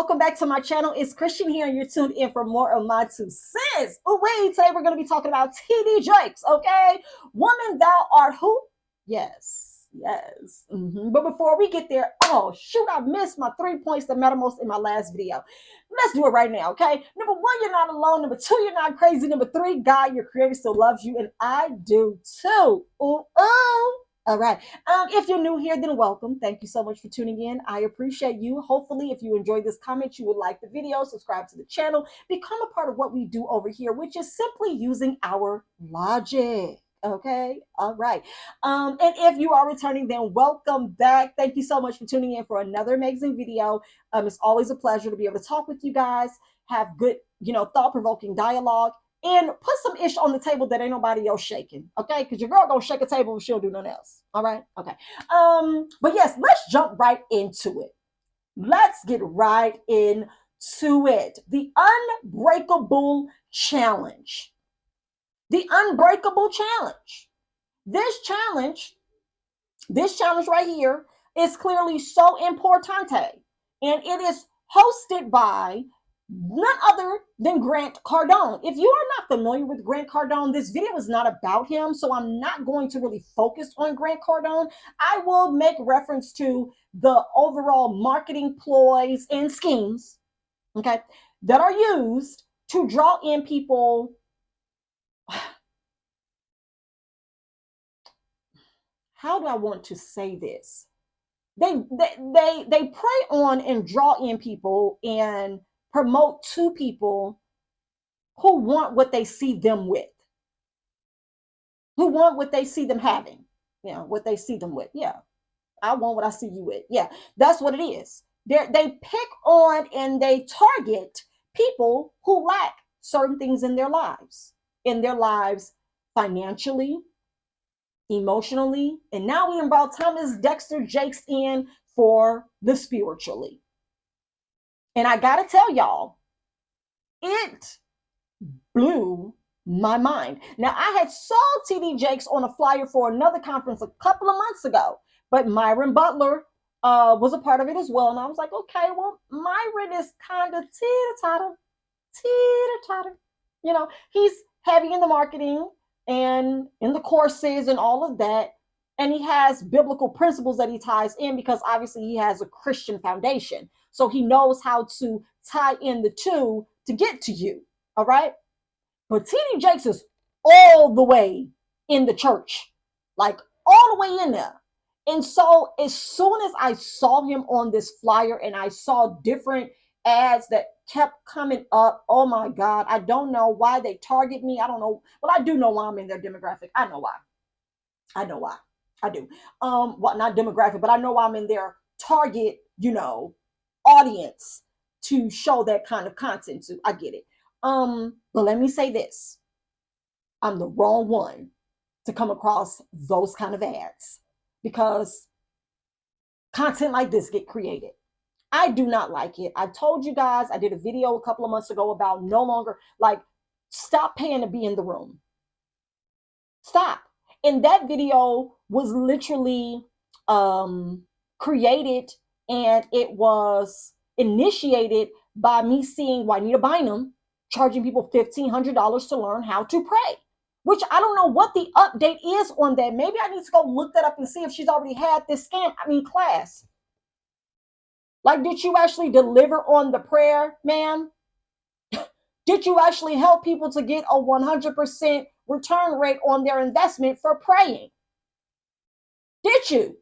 Welcome back to my channel. It's Christian here, and you're tuned in for more of my 2 cents. Oh, wait, today we're going to be talking about TD Jakes, okay? Woman, thou art who? Yes, yes. But before we get there, oh, shoot, I missed my 3 points that mattered most in my last video. Let's do it right now, okay? Number one, you're not alone. Number two, you're not crazy. Number three, God, your creator, still loves you, and I do too. Ooh, ooh. All right. If you're new here, then welcome. Thank you so much for tuning in. I appreciate you. Hopefully, if you enjoyed this comment, you would like the video, subscribe to the channel, become a part of what we do over here, which is simply using our logic. Okay. All right. And if you are returning, then welcome back. Thank you so much for tuning in for another amazing video. It's always a pleasure to be able to talk with you guys, have good, thought-provoking dialogue, and put some ish on the table that ain't nobody else shaking, okay? Because your girl gonna shake a table and she'll do nothing else. All right, okay. But yes, let's jump right into it. Let's get right into it. The unbreakable challenge. The unbreakable challenge. This challenge, this challenge right here is clearly so importante, and it is hosted by none other than Grant Cardone. If you are not familiar with Grant Cardone, this video is not about him, so I'm not going to really focus on Grant Cardone. I will make reference to the overall marketing ploys and schemes, okay, that are used to draw in people. How do I want to say this? They prey on and draw in people and promote to people who want what they see them with, who want what they see them having, what they see them with. Yeah, I want what I see you with. Yeah, that's what it is. They pick on and they target people who lack certain things in their lives financially, emotionally, and now we brought Thomas Dexter Jakes in for the spiritually. And I gotta tell y'all, it blew my mind. Now, I had saw TD Jakes on a flyer for another conference a couple of months ago, but Myron Butler was a part of it as well. And I was like, okay, well, Myron is kind of teeter-totter. He's heavy in the marketing and in the courses and all of that. And he has biblical principles that he ties in because obviously he has a Christian foundation. So he knows how to tie in the two to get to you. All right. But TD Jakes is all the way in the church, like all the way in there. And so as soon as I saw him on this flyer and I saw different ads that kept coming up, oh my God, I don't know why they target me. I don't know. Well, I do know why I'm in their demographic. I know why. I know why. I do. Well, not demographic, but I know why I'm in their target, audience to show that kind of content to. I get it. But let me say this. I'm the wrong one to come across those kind of ads because content like this get created. I do not like it. I told you guys, I did a video a couple of months ago about no longer, like, stop paying to be in the room. Stop. And that video was literally created and it was initiated by me seeing Juanita Bynum charging people $1,500 to learn how to pray, which I don't know what the update is on that. Maybe I need to go look that up and see if she's already had this class. Like, did you actually deliver on the prayer, ma'am? Did you actually help people to get a 100% return rate on their investment for praying? Did you?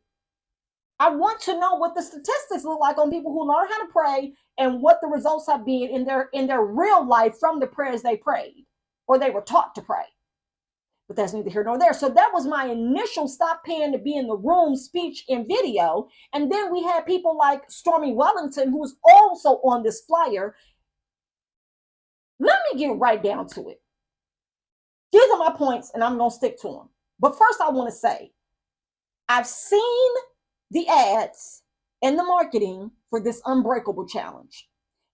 I want to know what the statistics look like on people who learn how to pray and what the results have been in their real life from the prayers they prayed or they were taught to pray. But that's neither here nor there. So that was my initial stop paying to be in the room speech and video. And then we had people like Stormy Wellington, who was also on this flyer. Let me get right down to it. These are my points, and I'm going to stick to them. But first, I want to say, I've seen the ads and the marketing for this Unbreakable challenge.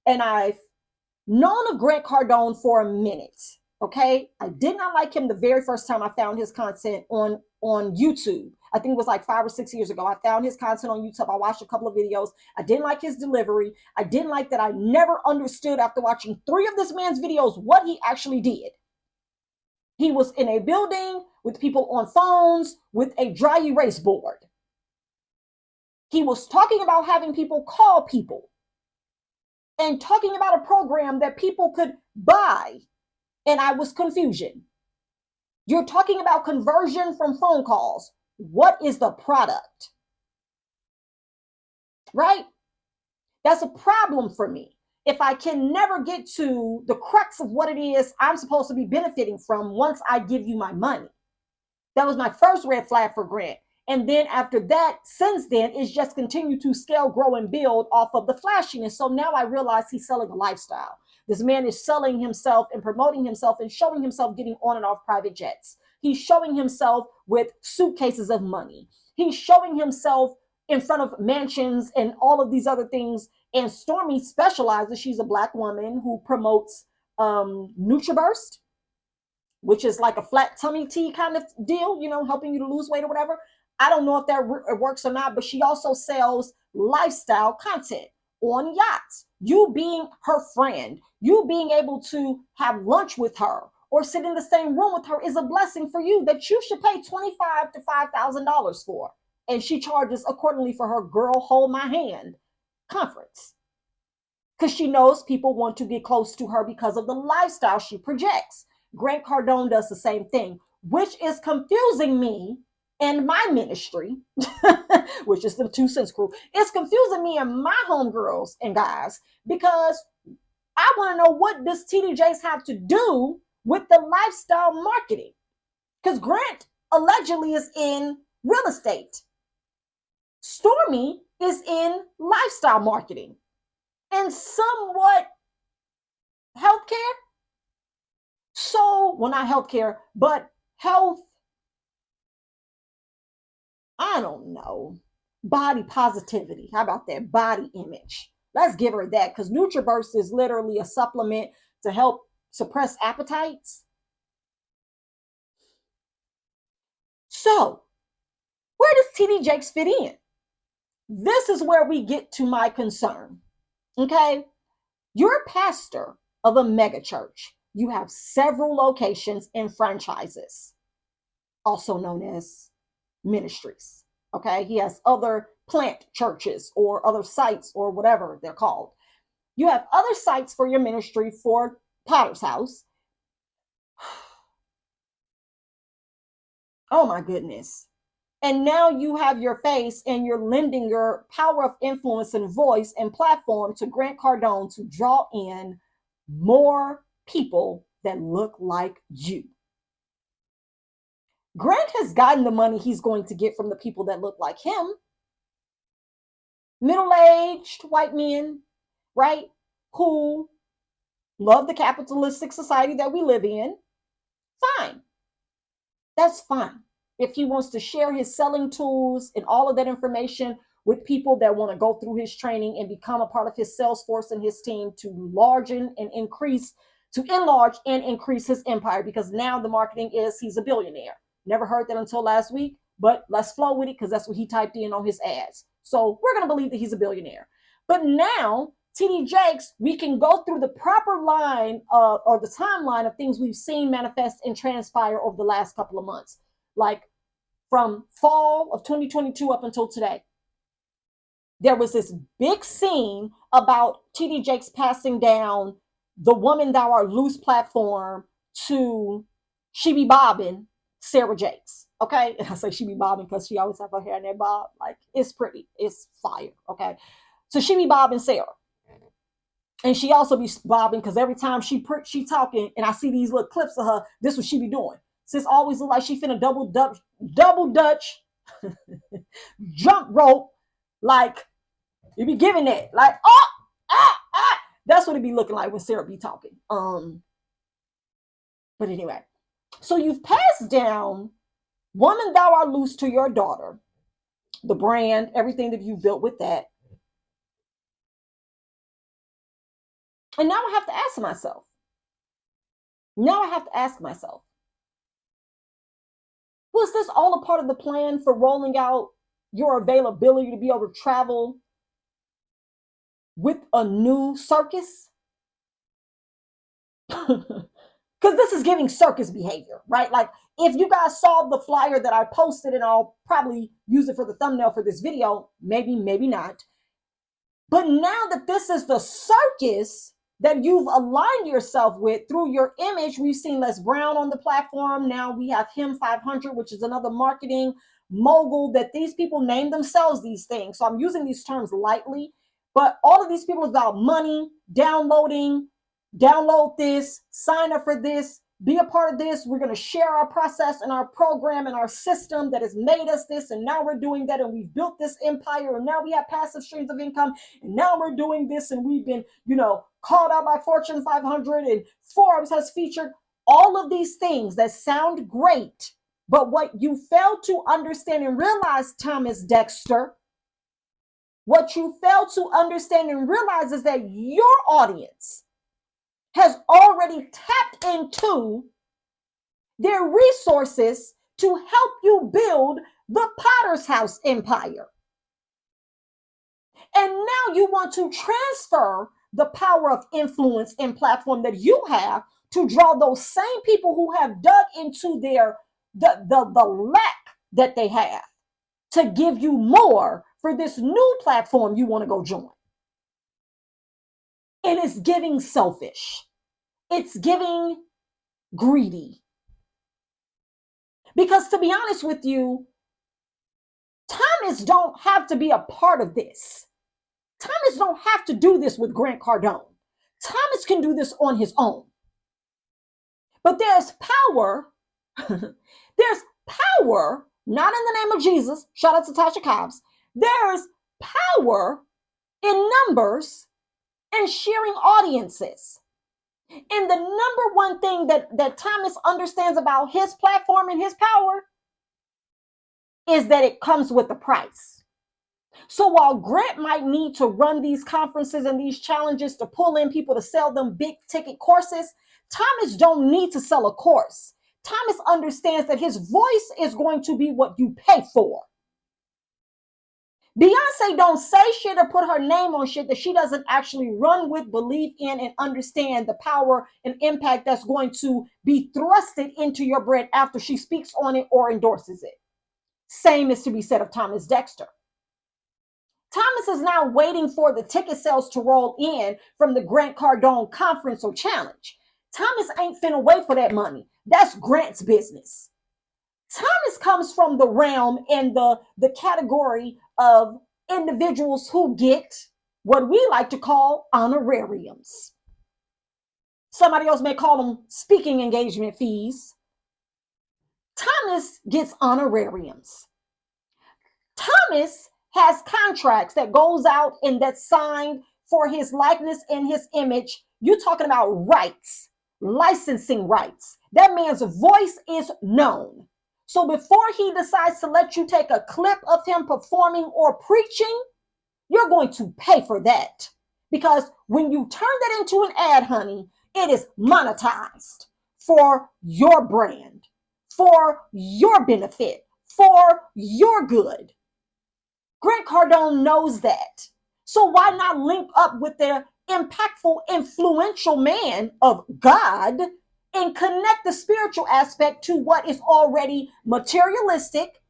And I've known of Grant Cardone for a minute. Okay. I did not like him the very first time I found his content on on YouTube. I think it was like 5 or 6 years ago. I found his content on YouTube. I watched a couple of videos. I didn't like his delivery. I didn't like that I never understood after watching 3 of this man's videos what he actually did. He was in a building with people on phones with a dry erase board. He was talking about having people call people and talking about a program that people could buy. And I was confusion. You're talking about conversion from phone calls. What is the product? Right? That's a problem for me. If I can never get to the crux of what it is I'm supposed to be benefiting from once I give you my money. That was my first red flag for Grant. And then after that, since then, it's just continued to scale, grow, and build off of the flashiness. So now I realize he's selling a lifestyle. This man is selling himself and promoting himself and showing himself getting on and off private jets. He's showing himself with suitcases of money. He's showing himself in front of mansions and all of these other things. And Stormy specializes. She's a Black woman who promotes NutriBurst, which is like a flat tummy tea kind of deal, helping you to lose weight or whatever. I don't know if that works or not, but she also sells lifestyle content on yachts. You being her friend, you being able to have lunch with her or sit in the same room with her is a blessing for you that you should pay $25,000 to $5,000 for. And she charges accordingly for her Girl Hold My Hand conference. Because she knows people want to get close to her because of the lifestyle she projects. Grant Cardone does the same thing, which is confusing me and my ministry, which is the 2 Cents Crew. It's confusing me and my homegirls and guys because I want to know what does TD Jakes have to do with the lifestyle marketing? Because Grant allegedly is in real estate. Stormy is in lifestyle marketing and somewhat healthcare. So, well, not healthcare, but health, I don't know, body positivity. How about that? Body image. Let's give her that because NutriBurst is literally a supplement to help suppress appetites. So, where does TD Jakes fit in? This is where we get to my concern. Okay? You're a pastor of a megachurch. You have several locations and franchises, also known as ministries. Okay? He has other plant churches or other sites or whatever they're called. You have other sites for your ministry for Potter's House. Oh my goodness. And now you have your face and you're lending your power of influence and voice and platform to Grant Cardone to draw in more people that look like you. Grant has gotten the money he's going to get from the people that look like him. Middle-aged white men, right? Who love the capitalistic society that we live in. Fine. That's fine. If he wants to share his selling tools and all of that information with people that want to go through his training and become a part of his sales force and his team to enlarge and increase his empire, because now the marketing is he's a billionaire. Never heard that until last week, but let's flow with it because that's what he typed in on his ads. So we're going to believe that he's a billionaire. But now, TD Jakes, we can go through the proper line or the timeline of things we've seen manifest and transpire over the last couple of months. Like from fall of 2022 up until today. There was this big scene about TD Jakes passing down the Woman Thou Art Loose platform to She Be Bobbin, Sarah Jakes. Okay? And I say she be bobbing because she always have her hair in that bob. Like, it's pretty. It's fire. Okay? So she be bobbing Sarah. And she also be bobbing because every time she talking and I see these little clips of her, this is what she be doing. Sis always look like she finna double dutch jump rope, like you be giving that, like that's what it be looking like when Sarah be talking. But anyway, so you've passed down Woman Thou Art Loose to your daughter, the brand, everything that you built with that. And now I have to ask myself, Was this all a part of the plan for rolling out your availability to be able to travel with a new circus? Because this is giving circus behavior, right? Like, if you guys saw the flyer that I posted, and I'll probably use it for the thumbnail for this video, maybe, maybe not. But now that this is the circus that you've aligned yourself with through your image, we've seen Les Brown on the platform. Now we have Him 500, which is another marketing mogul that these people name themselves these things. So I'm using these terms lightly, but all of these people is about money, downloading, download this, sign up for this, be a part of this. We're going to share our process and our program and our system that has made us this. And now we're doing that. And we've built this empire. And now we have passive streams of income. And now we're doing this. And we've been, called out by Fortune 500, and Forbes has featured all of these things that sound great. But what you fail to understand and realize, Thomas Dexter, what you fail to understand and realize is that your audience has already tapped into their resources to help you build the Potter's House empire. And now you want to transfer the power of influence and platform that you have to draw those same people who have dug into the lack that they have to give you more for this new platform you want to go join. And it's giving selfish. It's giving greedy. Because to be honest with you, Thomas don't have to be a part of this. Thomas don't have to do this with Grant Cardone. Thomas can do this on his own. But there's power. There's power, not in the name of Jesus. Shout out to Tasha Cobbs. There's power in numbers and sharing audiences. And the number one thing that Thomas understands about his platform and his power is that it comes with a price. So while Grant might need to run these conferences and these challenges to pull in people to sell them big ticket courses, Thomas don't need to sell a course. Thomas understands that his voice is going to be what you pay for. Beyonce don't say shit or put her name on shit that she doesn't actually run with, believe in, and understand the power and impact that's going to be thrusted into your bread after she speaks on it or endorses it. Same is to be said of Thomas Dexter. Thomas is now waiting for the ticket sales to roll in from the Grant Cardone conference or challenge. Thomas ain't finna wait for that money. That's Grant's business. Thomas comes from the realm and the category of individuals who get what we like to call honorariums. Somebody else may call them speaking engagement fees. Thomas gets honorariums. Thomas has contracts that goes out and that's signed for his likeness and his image. You're talking about rights, licensing rights. That man's voice is known. So before he decides to let you take a clip of him performing or preaching, you're going to pay for that. Because when you turn that into an ad, honey, it is monetized for your brand, for your benefit, for your good. Grant Cardone knows that. So why not link up with the impactful, influential man of God and connect the spiritual aspect to what is already materialistic,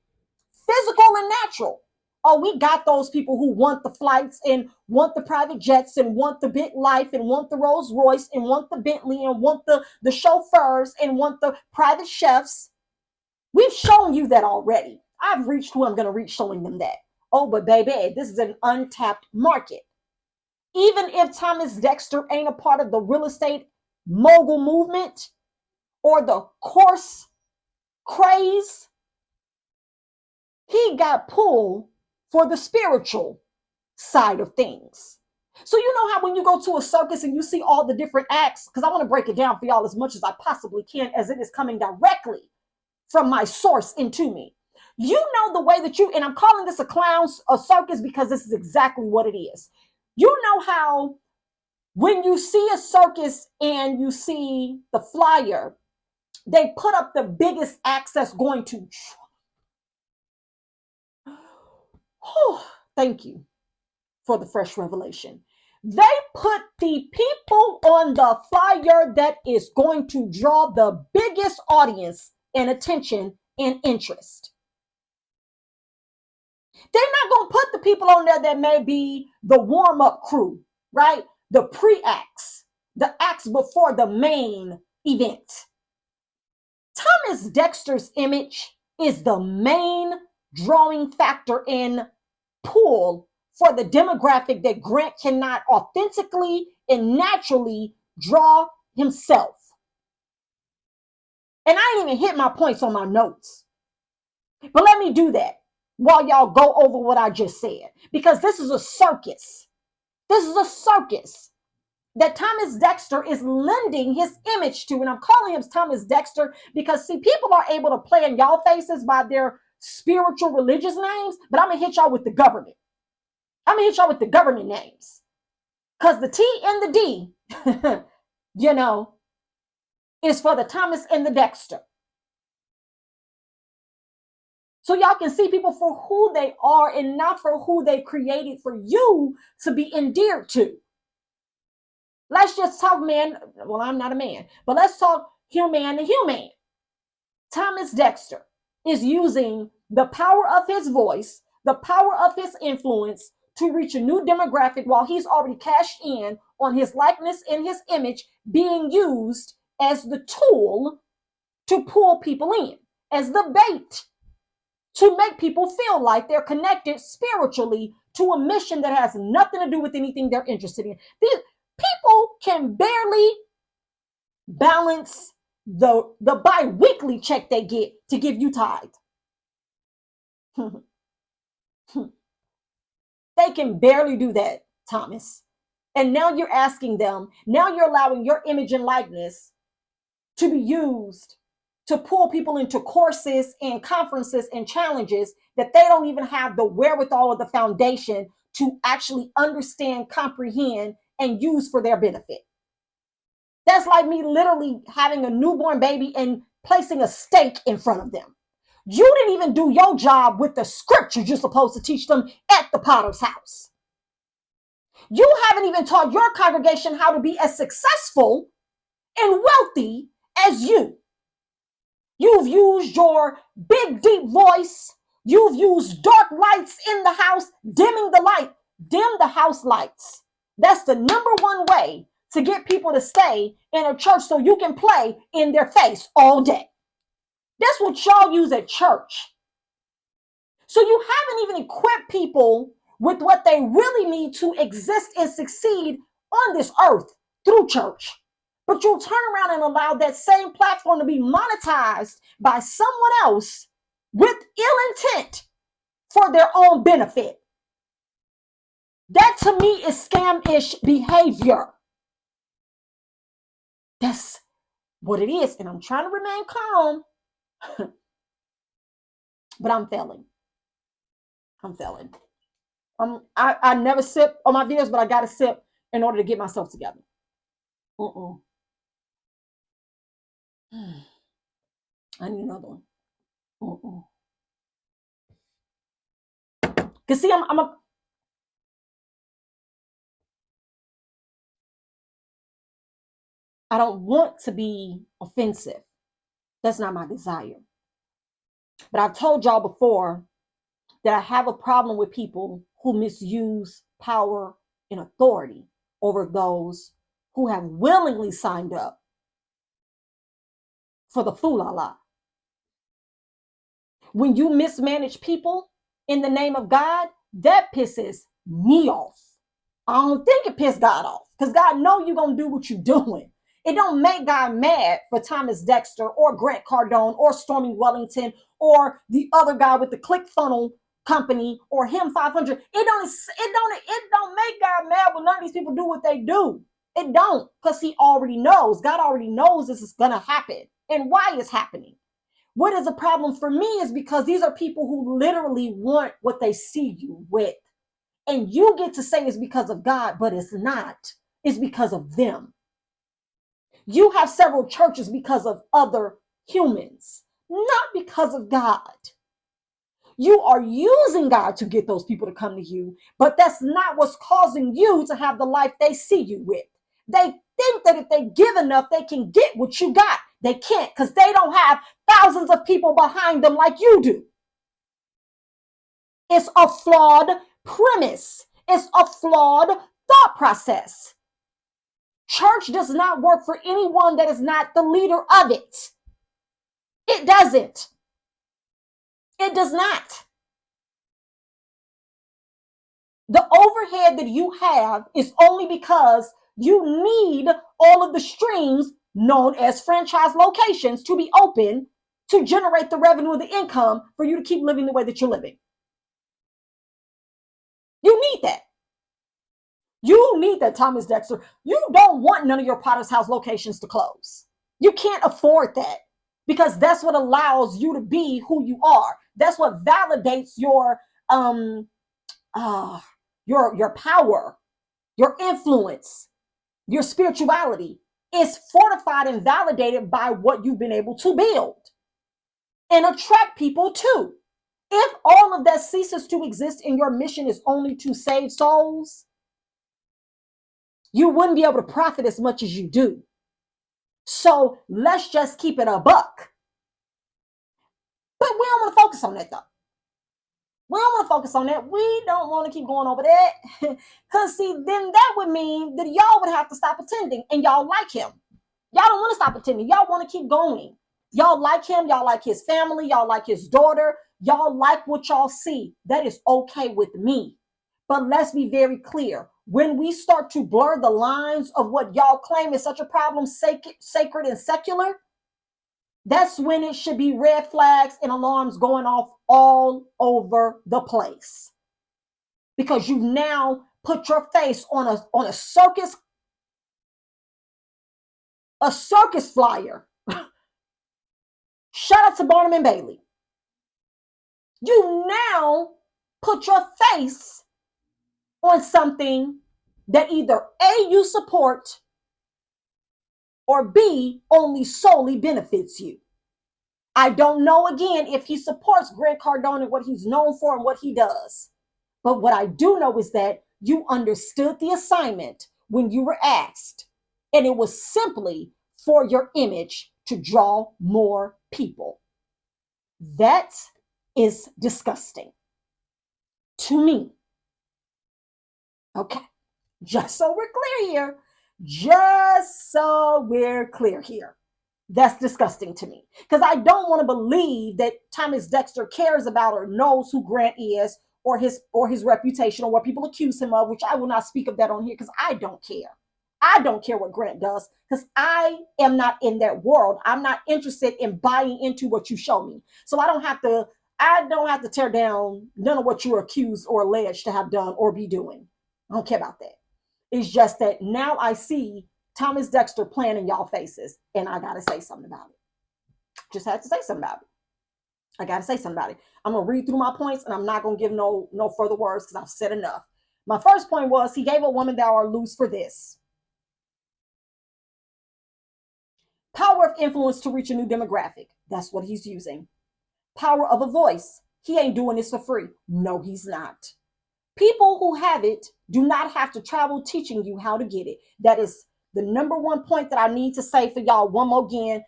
physical, and natural? Oh, we got those people who want the flights and want the private jets and want the big life and want the Rolls Royce and want the Bentley and want the chauffeurs and want the private chefs. We've shown you that already. I've reached who I'm going to reach showing them that. Oh, but baby, this is an untapped market. Even if Thomas Dexter ain't a part of the real estate mogul movement or the course craze, he got pulled for the spiritual side of things. So you know how when you go to a circus and you see all the different acts, because I want to break it down for y'all as much as I possibly can, as it is coming directly from my source into me. You know the way that and I'm calling this a circus because this is exactly what it is. You know how when you see a circus and you see the flyer They put up the biggest acts that's going to. Thank you for the fresh revelation. They put the people on the flyer that is going to draw the biggest audience and attention and interest. They're not going to put the people on there that may be the warm up crew, right? The pre acts, the acts before the main event. Thomas Dexter's image is the main drawing factor in pull for the demographic that Grant cannot authentically and naturally draw himself. And I didn't even hit my points on my notes. But let me do that while y'all go over what I just said, because this is a circus. This is a circus that Thomas Dexter is lending his image to. And I'm calling him Thomas Dexter because, see, people are able to play in y'all faces by their spiritual religious names, but I'm going to hit y'all with the government. I'm going to hit y'all with the government names. Because the T and the D, you know, is for the Thomas and the Dexter. So y'all can see people for who they are and not for who they created for you to be endeared to. Let's just talk man. Well, I'm not a man, but let's talk human to human. Thomas Dexter is using the power of his voice, the power of his influence to reach a new demographic while he's already cashed in on his likeness and his image being used as the tool to pull people in, as the bait to make people feel like they're connected spiritually to a mission that has nothing to do with anything they're interested in. These people can barely balance the bi-weekly check they get to give you tithe. They can barely do that, Thomas. And now you're asking them, now you're allowing your image and likeness to be used to pull people into courses and conferences and challenges that they don't even have the wherewithal or the foundation to actually understand, comprehend, and use for their benefit. That's like me literally having a newborn baby and placing a steak in front of them. You didn't even do your job with the scriptures you're supposed to teach them at the potter's house. You haven't even taught your congregation how to be as successful and wealthy as you. You've used your big, deep voice. You've used dark lights in the house, dimming the light. Dim the house lights. That's the number one way to get people to stay in a church so you can play in their face all day. That's what y'all use at church. So you haven't even equipped people with what they really need to exist and succeed on this earth through church. But you'll turn around and allow that same platform to be monetized by someone else with ill intent for their own benefit. That to me is scam-ish behavior. That's what it is. And I'm trying to remain calm, but I'm failing. I never sip on my videos, but I got to sip in order to get myself together. I need another one. Cause see, I don't want to be offensive. That's not my desire. But I've told y'all before that I have a problem with people who misuse power and authority over those who have willingly signed up for the fool-la-la. When you mismanage people in the name of God, that pisses me off. I don't think it pissed God off because God know you're going to do what you're doing. It don't make God mad for Thomas Dexter or Grant Cardone or Stormy Wellington or the other guy with the ClickFunnels company or him 500. It don't make God mad when none of these people do what they do. It don't, because he already knows. God already knows this is going to happen and why it's happening. What is a problem for me is because these are people who literally want what they see you with. And you get to say it's because of God, but it's not. It's because of them. You have several churches because of other humans, not because of God. You are using God to get those people to come to you, but that's not what's causing you to have the life they see you with. They think that if they give enough, they can get what you got. They can't because they don't have thousands of people behind them like you do. It's a flawed premise, it's a flawed thought process. Church does not work for anyone that is not the leader of it. It doesn't. It does not. The overhead that you have is only because you need all of the streams known as franchise locations to be open to generate the revenue and the income for you to keep living the way that you're living. You need that. You need that, Thomas Dexter. You don't want none of your Potter's House locations to close. You can't afford that because that's what allows you to be who you are. That's what validates uh your power, your influence, your spirituality is fortified and validated by what you've been able to build and attract people to. If all of that ceases to exist and your mission is only to save souls, you wouldn't be able to profit as much as you do. So let's just keep it a buck. But we don't want to focus on that though. We don't want to focus on that. We don't want to keep going over that. Because, see, then that would mean that y'all would have to stop attending and y'all like him. Y'all don't want to stop attending. Y'all want to keep going. Y'all like him. Y'all like his family. Y'all like his daughter. Y'all like what y'all see. That is okay with me. But let's be very clear. When we start to blur the lines of what y'all claim is such a problem, sacred and secular, that's when it should be red flags and alarms going off all over the place. Because you now put your face on a circus flyer. Shout out to Barnum and Bailey. You now put your face on something that either A, you support, or B, only solely benefits you. I don't know, again, if he supports Grant Cardone and what he's known for and what he does. But what I do know is that you understood the assignment when you were asked, and it was simply for your image to draw more people. That is disgusting to me. Okay, just so we're clear here. Just so we're clear here. That's disgusting to me because I don't want to believe that Thomas Dexter cares about or knows who Grant is or his reputation or what people accuse him of, which I will not speak of that on here because I don't care. I don't care what Grant does because I am not in that world. I'm not interested in buying into what you show me. So I don't have to tear down none of what you're accused or alleged to have done or be doing. I don't care about that. It's just that now I see Thomas Dexter playing in y'all faces, and I gotta say something about it. Just had to say something about it. I gotta say something about it. I'm gonna read through my points, and I'm not gonna give no further words because I've said enough. My first point was he gave a woman thou art loose for this. Power of influence to reach a new demographic. That's what he's using. Power of a voice. He ain't doing this for free. No, he's not. People who have it do not have to travel teaching you how to get it. That is the number one point that I need to say for y'all one more again.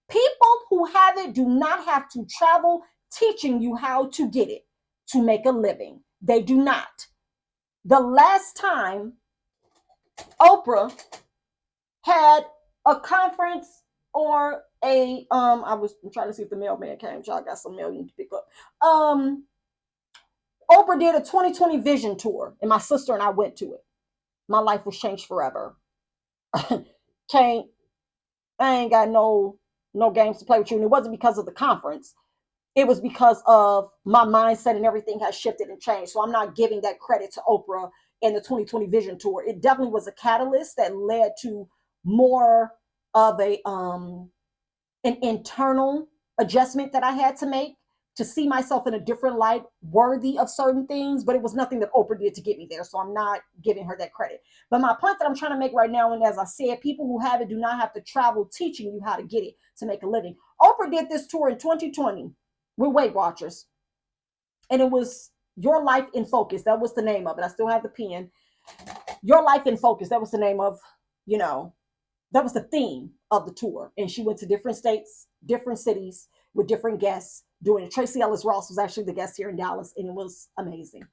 People who have it do not have to travel teaching you how to get it to make a living. They do not. The last time Oprah had a conference or I was trying to see if the mailman came. Y'all got some mail you need to pick up. Oprah did a 2020 vision tour, and my sister and I went to it. My life was changed forever. I ain't got no games to play with you. And it wasn't because of the conference. It was because of my mindset and everything has shifted and changed. So I'm not giving that credit to Oprah and the 2020 vision tour. It definitely was a catalyst that led to more of an internal adjustment that I had to make to see myself in a different light, worthy of certain things, but it was nothing that Oprah did to get me there. So I'm not giving her that credit. But my point that I'm trying to make right now, and as I said, people who have it do not have to travel teaching you how to get it to make a living. Oprah did this tour in 2020 with Weight Watchers, and it was Your Life in Focus. That was the name of it. I still have the pen. Your Life in Focus. That was the name of, that was the theme of the tour. And she went to different states, different cities with different guests doing it. Tracy Ellis Ross was actually the guest here in Dallas, and it was amazing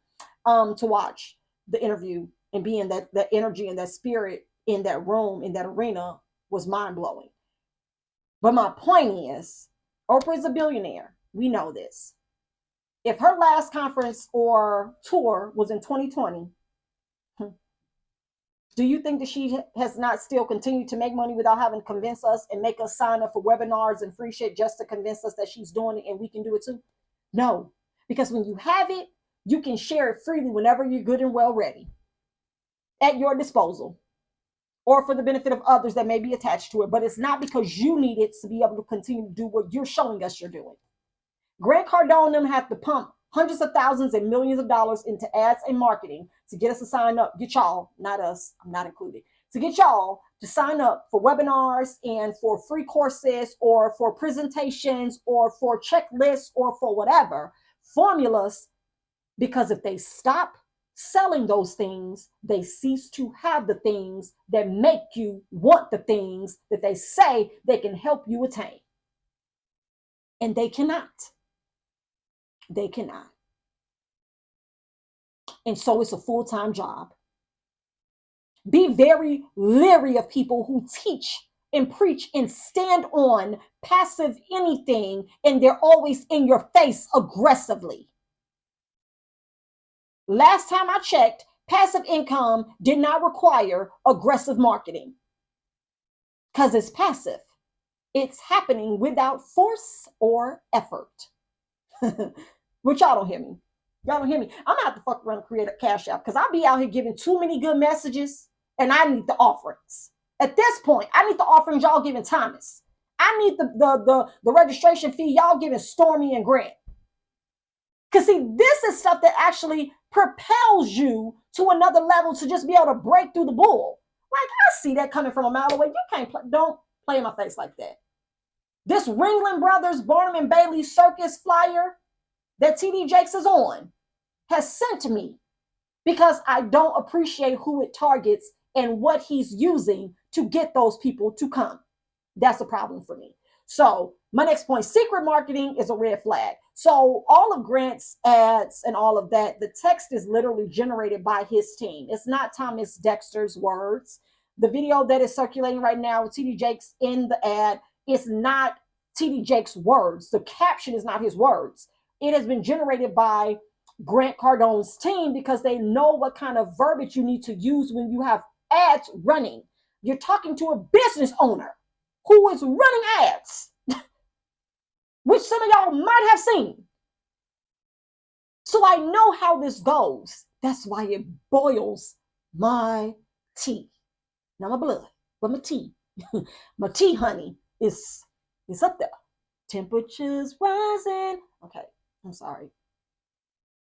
to watch the interview and be in that energy and that spirit in that room, in that arena was mind blowing. But my point is, Oprah is a billionaire. We know this. If her last conference or tour was in 2020, do you think that she has not still continued to make money without having to convince us and make us sign up for webinars and free shit just to convince us that she's doing it and we can do it too? No, because when you have it, you can share it freely whenever you're good and well ready, at your disposal, or for the benefit of others that may be attached to it. But it's not because you need it to be able to continue to do what you're showing us you're doing. Grant Cardone and them have to pump hundreds of thousands and millions of dollars into ads and marketing to get us to sign up. Get y'all, not us, I'm not included, to get y'all to sign up for webinars and for free courses or for presentations or for checklists or for whatever formulas. Because if they stop selling those things, they cease to have the things that make you want the things that they say they can help you attain. And they cannot. They cannot. And so it's a full-time job. Be very leery of people who teach and preach and stand on passive anything, and they're always in your face aggressively. Last time I checked, passive income did not require aggressive marketing because it's passive. It's happening without force or effort. Which y'all don't hear me. Y'all don't hear me. I'm gonna have to fuck around and create a cash app because I'll be out here giving too many good messages and I need the offerings. At this point, I need the offerings y'all giving Thomas. I need the registration fee y'all giving Stormy and Grant. Because see, this is stuff that actually propels you to another level to just be able to break through the bull. Like, I see that coming from a mile away. You can't play, don't play in my face like that. This Ringling Brothers, Barnum and Bailey circus flyer that TD Jakes is on has sent to me because I don't appreciate who it targets and what he's using to get those people to come. That's a problem for me. So my next point, secret marketing is a red flag. So all of Grant's ads and all of that, the text is literally generated by his team. It's not Thomas Dexter's words. The video that is circulating right now with TD Jakes in the ad is not TD Jakes' words. The caption is not his words. It has been generated by Grant Cardone's team because they know what kind of verbiage you need to use when you have ads running. You're talking to a business owner who is running ads, which some of y'all might have seen. So I know how this goes. That's why it boils my tea. Not my blood, but my tea. My tea, honey, is up there. Temperatures rising. Okay, I'm sorry.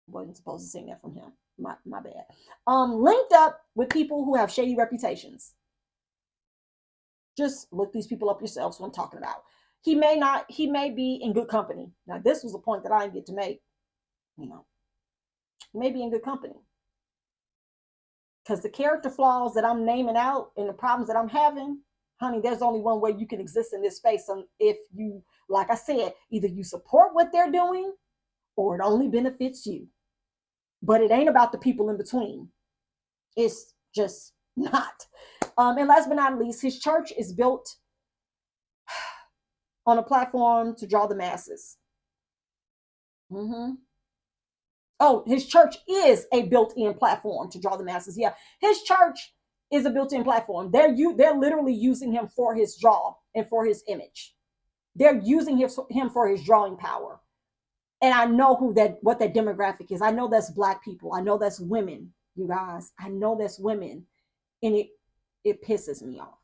Wasn't supposed to sing that from him. My bad. Linked up with people who have shady reputations. Just look these people up yourselves what I'm talking about. He may be in good company. Now, this was a point that I didn't get to make. He may be in good company. Because the character flaws that I'm naming out and the problems that I'm having, honey, there's only one way you can exist in this space. If you, like I said, either you support what they're doing or it only benefits you. But it ain't about the people in between. It's just not. And last but not least, his church is built on a platform to draw the masses. Oh, his church is a built-in platform to draw the masses. Yeah, his church is a built-in platform. They're literally using him for his draw and for his image. They're using him for his drawing power. And I know what that demographic is. I know that's Black people. I know that's women, you guys. I know that's women. And it pisses me off.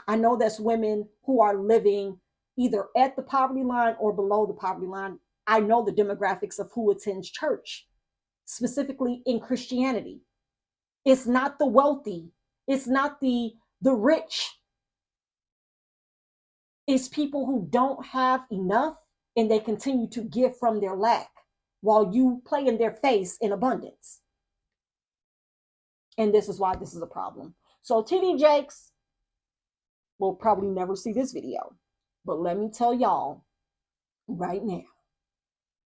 I know that's women who are living either at the poverty line or below the poverty line. I know the demographics of who attends church, specifically in Christianity. It's not the wealthy, it's not the rich. It's people who don't have enough and they continue to give from their lack while you play in their face in abundance. And this is why this is a problem. So TD Jakes will probably never see this video. But let me tell y'all right now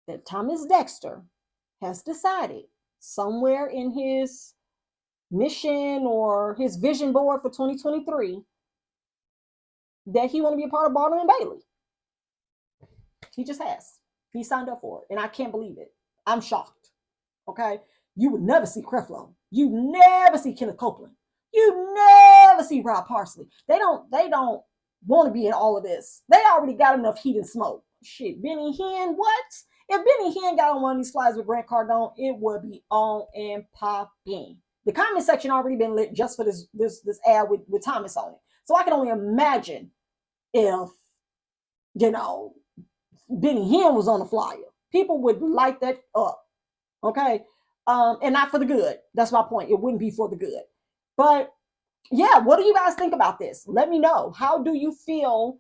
that Thomas Dexter has decided somewhere in his mission or his vision board for 2023 that he want to be a part of Barnum and Bailey. He just has. He signed up for it, and I can't believe it. I'm shocked. Okay, you would never see Creflo. You never see Kenneth Copeland. You never see Rob Parsley. They don't. They don't want to be in all of this. They already got enough heat and smoke. Shit, Benny Hinn. What? If Benny Hinn got on one of these flies with Grant Cardone, it would be on and popping. The comment section already been lit just for this ad with Thomas on it. So I can only imagine if, you know, Benny Hinn was on the flyer. People would light that up. Okay. And not for the good. That's my point. It wouldn't be for the good. But yeah, what do you guys think about this? Let me know. How do you feel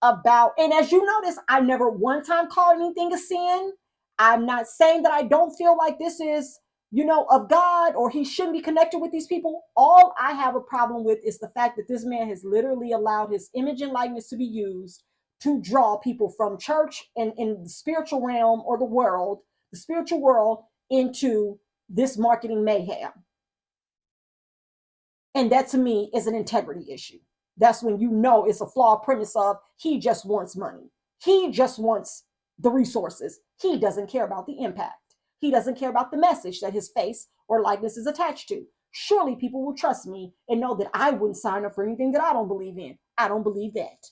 about, and as you notice, I never one time called anything a sin. I'm not saying that I don't feel like this is, you know, of God or he shouldn't be connected with these people. All I have a problem with is the fact that this man has literally allowed his image and likeness to be used to draw people from church and in the spiritual realm or the spiritual world into this marketing mayhem. And that to me is an integrity issue. That's when you know it's a flawed premise of he just wants money. He just wants the resources. He doesn't care about the impact. He doesn't care about the message that his face or likeness is attached to. Surely people will trust me and know that I wouldn't sign up for anything that I don't believe in. I don't believe that.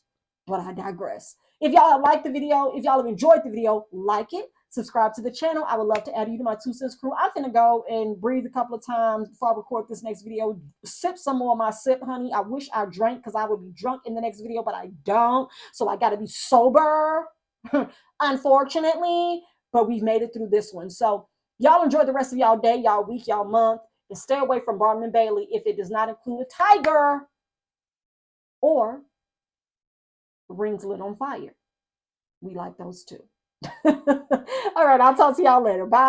But I digress. If y'all have liked the video, if y'all have enjoyed the video, like it, subscribe to the channel. I would love to add you to my 2 cents crew. I'm finna go and breathe a couple of times before I record this next video. Sip some more of my sip, honey. I wish I drank because I would be drunk in the next video, but I don't. So I got to be sober, unfortunately. But we've made it through this one. So y'all enjoy the rest of y'all day, y'all week, y'all month. And stay away from Barnum and Bailey if it does not include a tiger or rings lit on fire. We like those too. All right, I'll talk to y'all later. Bye.